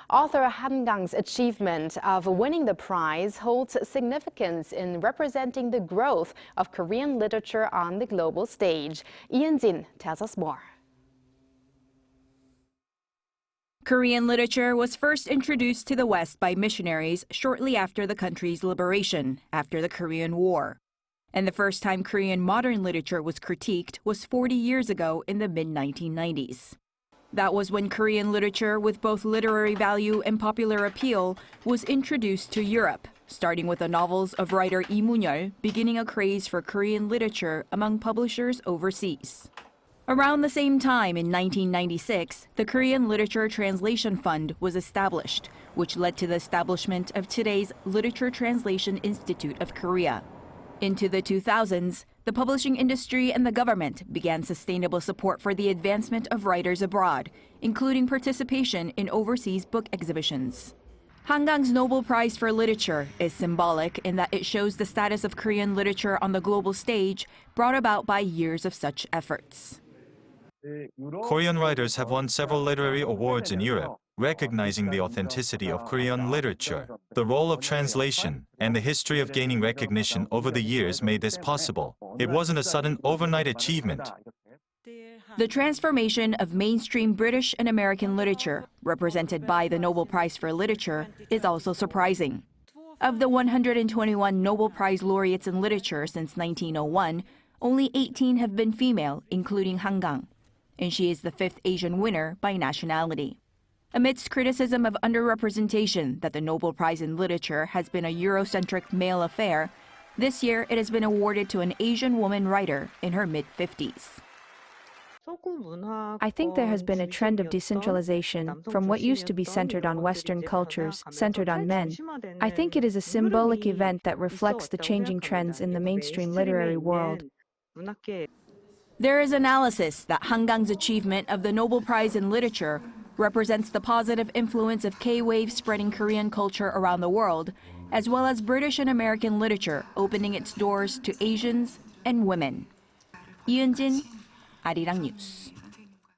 Author Han Kang's achievement of winning the prize holds significance in representing the growth of Korean literature on the global stage. Eun-jin tells us more. Korean literature was first introduced to the West by missionaries shortly after the country's liberation, after the Korean War. And the first time Korean modern literature was critiqued was 40 years ago in the mid-1990s. That was when Korean literature, with both literary value and popular appeal, was introduced to Europe, starting with the novels of writer Yi Mun-yeol, beginning a craze for Korean literature among publishers overseas. Around the same time, in 1996, the Korean Literature Translation Fund was established, which led to the establishment of today's Literature Translation Institute of Korea. Into the 2000s, the publishing industry and the government began sustainable support for the advancement of writers abroad, including participation in overseas book exhibitions. Han Kang's Nobel Prize for Literature is symbolic in that it shows the status of Korean literature on the global stage brought about by years of such efforts. Korean writers have won several literary awards in Europe, recognizing the authenticity of Korean literature. The role of translation and the history of gaining recognition over the years made this possible. It wasn't a sudden overnight achievement. The transformation of mainstream British and American literature, represented by the Nobel Prize for Literature, is also surprising. Of the 121 Nobel Prize laureates in literature since 1901, only 18 have been female, including Han Kang. And she is the fifth Asian winner by nationality. Amidst criticism of underrepresentation that the Nobel Prize in Literature has been a Eurocentric male affair, this year it has been awarded to an Asian woman writer in her mid-50s. I think there has been a trend of decentralization from what used to be centered on Western cultures, centered on men. I think it is a symbolic event that reflects the changing trends in the mainstream literary world. There is analysis that Han Kang's achievement of the Nobel Prize in Literature represents the positive influence of K-wave spreading Korean culture around the world, as well as British and American literature opening its doors to Asians and women. Eun-jin, Arirang News.